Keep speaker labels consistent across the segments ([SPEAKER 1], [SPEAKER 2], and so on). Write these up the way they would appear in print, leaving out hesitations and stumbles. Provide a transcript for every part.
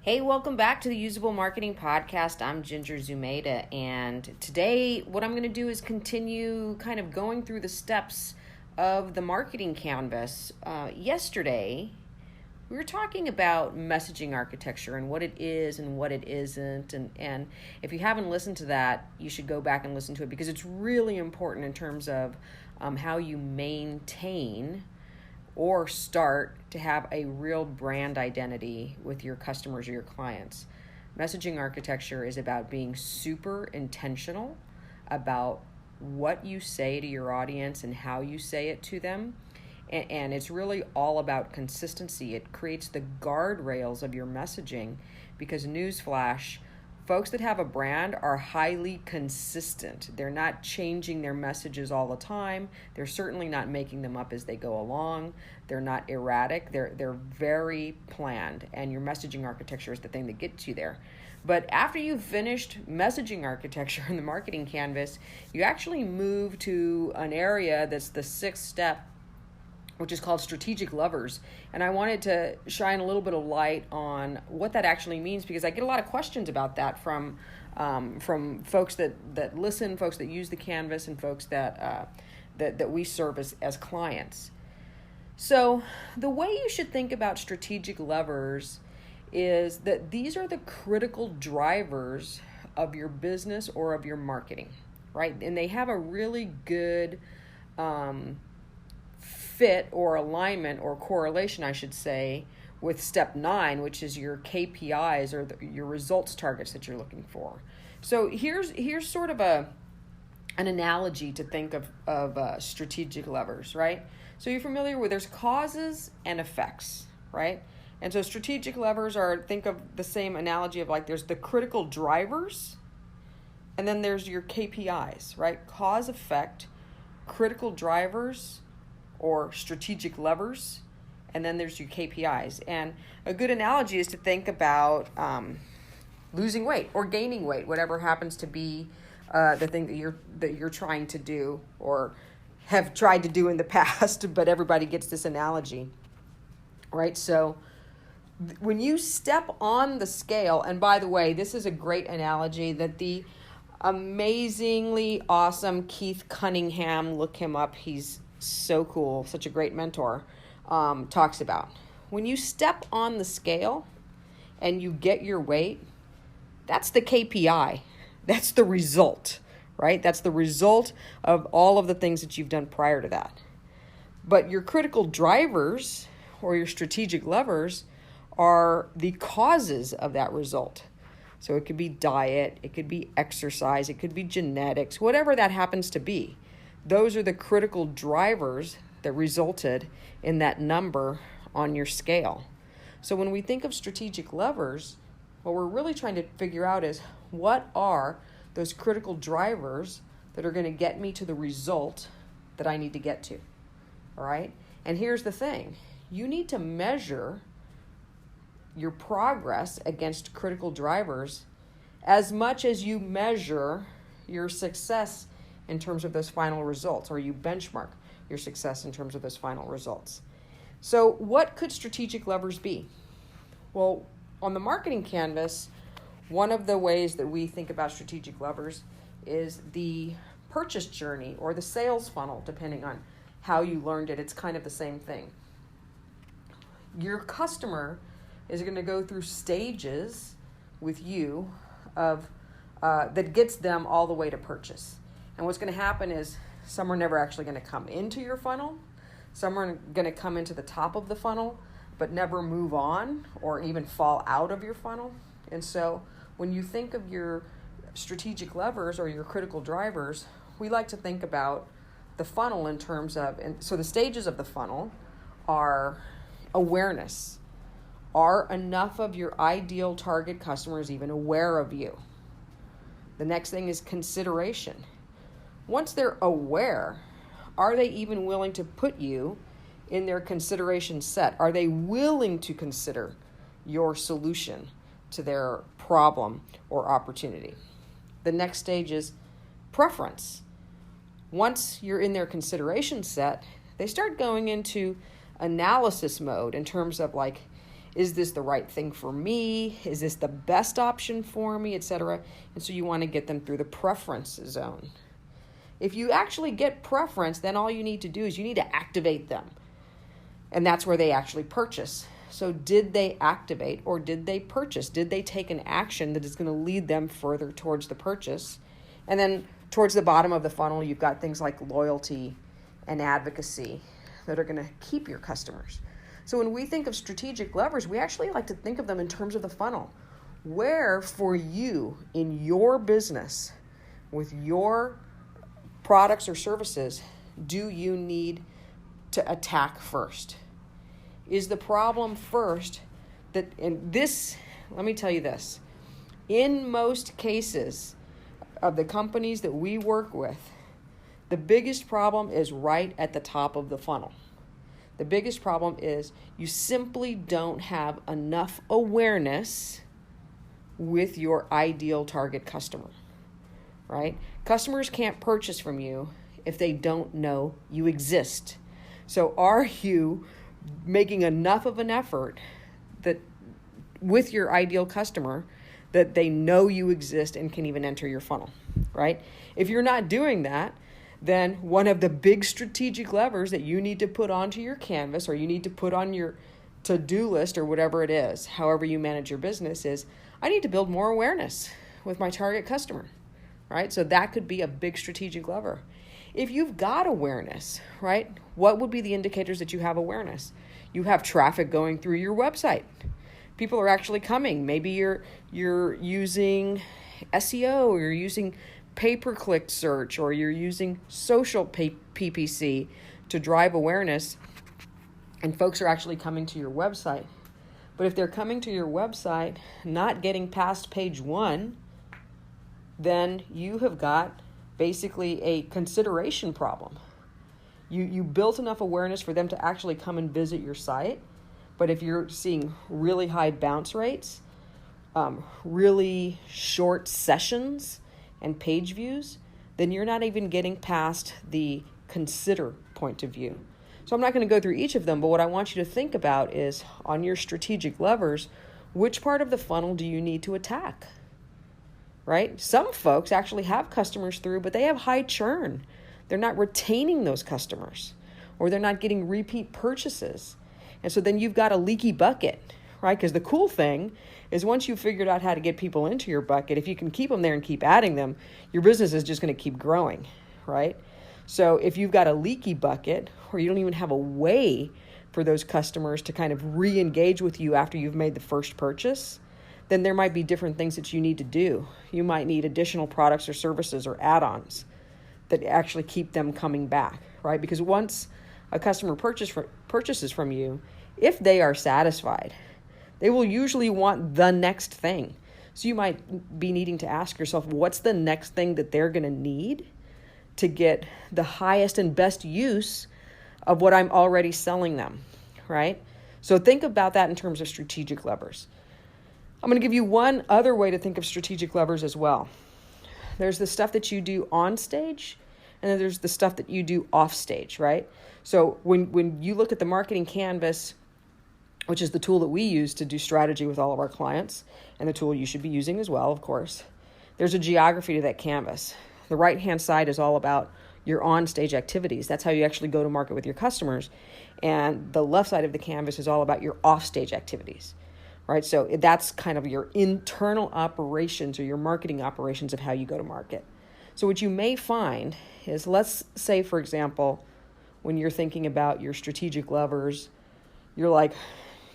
[SPEAKER 1] Hey, welcome back to the Usable Marketing Podcast. I'm Ginger Zumeda, and today what I'm going to do is continue kind of going through the steps of the marketing canvas. Yesterday, we were talking about messaging architecture and what it is and what it isn't, and if you haven't listened to that, you should go back and listen to it because it's really important in terms of how you maintain or start to have a real brand identity with your customers or your clients. Messaging architecture is about being super intentional about what you say to your audience and how you say it to them. And it's really all about consistency. It creates the guardrails of your messaging because newsflash, folks that have a brand are highly consistent. They're not changing their messages all the time. They're certainly not making them up as they go along. They're not erratic. They're very planned, and your messaging architecture is the thing that gets you there. But after you've finished messaging architecture in the marketing canvas, you actually move to an area that's the sixth step, which is called strategic levers. And I wanted to shine a little bit of light on what that actually means because I get a lot of questions about that from folks that listen, folks that use the canvas, and folks that we serve as clients. So the way you should think about strategic levers is that these are the critical drivers of your business or of your marketing, right? And they have a really good fit or alignment or correlation, I should say, with step 9, which is your KPIs or your results targets that you're looking for. So here's sort of an analogy to think of strategic levers, right? So you're familiar with there's causes and effects, right? And so strategic levers think of the same analogy of like there's the critical drivers and then there's your KPIs, right? Cause, effect, critical drivers, or strategic levers, and then there's your KPIs. And a good analogy is to think about losing weight or gaining weight, whatever happens to be the thing that you're trying to do or have tried to do in the past, but everybody gets this analogy, right? So when you step on the scale, and by the way, this is a great analogy that the amazingly awesome Keith Cunningham, look him up, he's so cool, such a great mentor, talks about. When you step on the scale and you get your weight, that's the KPI. That's the result, right? That's the result of all of the things that you've done prior to that. But your critical drivers or your strategic levers are the causes of that result. So it could be diet, it could be exercise, it could be genetics, whatever that happens to be. Those are the critical drivers that resulted in that number on your scale. So when we think of strategic levers, what we're really trying to figure out is what are those critical drivers that are going to get me to the result that I need to get to, all right? And here's the thing. You need to measure your progress against critical drivers as much as you measure your success in terms of those final results, or you benchmark your success in terms of those final results. So what could strategic levers be? Well, on the marketing canvas, one of the ways that we think about strategic levers is the purchase journey or the sales funnel, depending on how you learned it. It's kind of the same thing. Your customer is going to go through stages with you of that gets them all the way to purchase. And what's going to happen is some are never actually going to come into your funnel. Some are going to come into the top of the funnel, but never move on or even fall out of your funnel. And so when you think of your strategic levers or your critical drivers, we like to think about the funnel in terms of, and so the stages of the funnel are awareness. Are enough of your ideal target customers even aware of you? The next thing is consideration. Once they're aware, are they even willing to put you in their consideration set? Are they willing to consider your solution to their problem or opportunity? The next stage is preference. Once you're in their consideration set, they start going into analysis mode in terms of like, Is this the right thing for me? Is this the best option for me, etc.? And so you want to get them through the preference zone. If you actually get preference, then all you need to do is you need to activate them. And that's where they actually purchase. So did they activate or did they purchase? Did they take an action that is going to lead them further towards the purchase? And then towards the bottom of the funnel, you've got things like loyalty and advocacy that are going to keep your customers. So when we think of strategic levers, we actually like to think of them in terms of the funnel. Where for you in your business, with your products or services, do you need to attack first? Is the problem first that, and this, let me tell you this, in most cases of the companies that we work with, the biggest problem is right at the top of the funnel. The biggest problem is you simply don't have enough awareness with your ideal target customer, right? Customers can't purchase from you if they don't know you exist. So are you making enough of an effort that with your ideal customer that they know you exist and can even enter your funnel, right? If you're not doing that, then one of the big strategic levers that you need to put onto your canvas or you need to put on your to-do list or whatever it is, however you manage your business, is I need to build more awareness with my target customer, right? So that could be a big strategic lever. If you've got awareness, right, what would be the indicators that you have awareness? You have traffic going through your website. People are actually coming. Maybe you're using SEO, or you're using pay-per-click search, or you're using social PPC to drive awareness, and folks are actually coming to your website. But if they're coming to your website, not getting past page 1, then you have got basically a consideration problem. You built enough awareness for them to actually come and visit your site, but if you're seeing really high bounce rates, really short sessions and page views, then you're not even getting past the consider point of view. So I'm not going to go through each of them, but what I want you to think about is on your strategic levers, which part of the funnel do you need to attack? Right? Some folks actually have customers through, but they have high churn. They're not retaining those customers, or they're not getting repeat purchases. And so then you've got a leaky bucket, right? Because the cool thing is once you've figured out how to get people into your bucket, if you can keep them there and keep adding them, your business is just going to keep growing, right? So if you've got a leaky bucket, or you don't even have a way for those customers to kind of re-engage with you after you've made the first purchase, then there might be different things that you need to do. You might need additional products or services or add-ons that actually keep them coming back, right? Because once a customer purchases from you, if they are satisfied, they will usually want the next thing. So you might be needing to ask yourself, what's the next thing that they're going to need to get the highest and best use of what I'm already selling them, right? So think about that in terms of strategic levers. I'm going to give you one other way to think of strategic levers as well. There's the stuff that you do on stage, and then there's the stuff that you do off stage, right? So when you look at the marketing canvas, which is the tool that we use to do strategy with all of our clients, and the tool you should be using as well, of course, there's a geography to that canvas. The right-hand side is all about your on-stage activities. That's how you actually go to market with your customers. And the left side of the canvas is all about your off-stage activities, right? So that's kind of your internal operations or your marketing operations of how you go to market. So what you may find is, let's say, for example, when you're thinking about your strategic levers, you're like,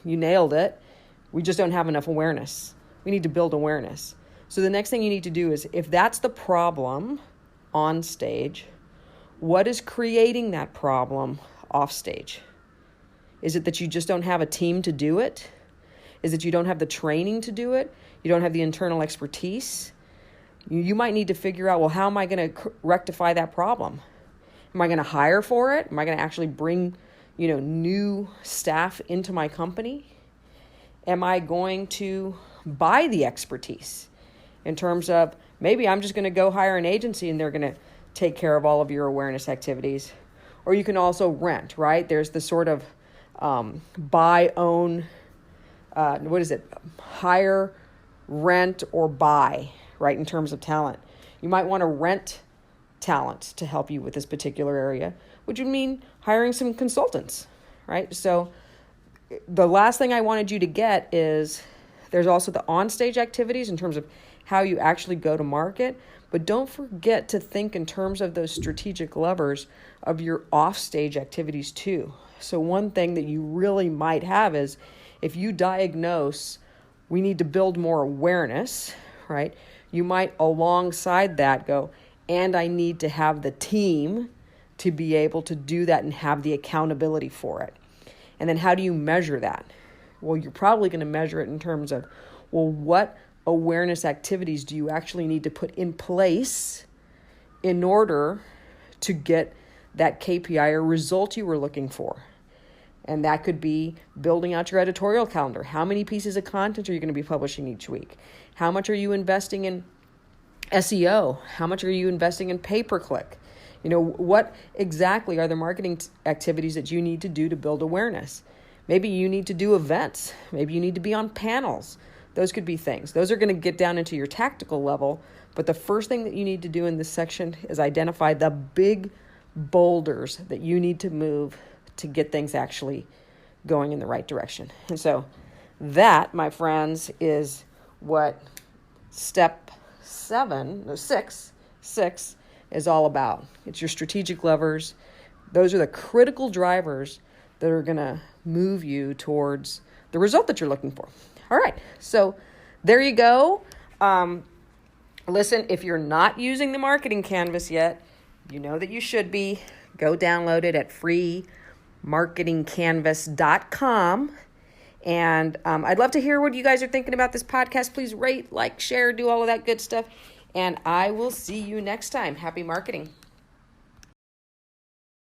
[SPEAKER 1] you nailed it. We just don't have enough awareness. We need to build awareness. So the next thing you need to do is, if that's the problem on stage, what is creating that problem off stage? Is it that you just don't have a team to do it? Is it you don't have the training to do it? You don't have the internal expertise? You might need to figure out, well, how am I going to rectify that problem? Am I going to hire for it? Am I going to actually bring, new staff into my company? Am I going to buy the expertise in terms of maybe I'm just going to go hire an agency and they're going to take care of all of your awareness activities? Or you can also rent, right? There's the sort of buy, own hire, rent, or buy, right, in terms of talent. You might want to rent talent to help you with this particular area, which would mean hiring some consultants, right? So the last thing I wanted you to get is there's also the on-stage activities in terms of how you actually go to market, but don't forget to think in terms of those strategic levers of your off-stage activities too. So one thing that you really might have is if you diagnose we need to build more awareness, right? You might alongside that go, and I need to have the team to be able to do that and have the accountability for it. And then how do you measure that? Well, you're probably going to measure it in terms of, well, what awareness activities do you actually need to put in place in order to get that KPI or result you were looking for? And that could be building out your editorial calendar. How many pieces of content are you going to be publishing each week? How much are you investing in SEO? How much are you investing in pay-per-click? What exactly are the marketing activities that you need to do to build awareness? Maybe you need to do events. Maybe you need to be on panels. Those could be things. Those are going to get down into your tactical level. But the first thing that you need to do in this section is identify the big boulders that you need to move to get things actually going in the right direction. And so that, my friends, is what step 6 is all about. It's your strategic levers. Those are the critical drivers that are going to move you towards the result that you're looking for. All right, so there you go. Listen, if you're not using the marketing canvas yet, you know that you should be. Go download it at freemarketingcanvas.com. And I'd love to hear what you guys are thinking about this podcast. Please rate, like, share, do all of that good stuff. And I will see you next time. Happy marketing.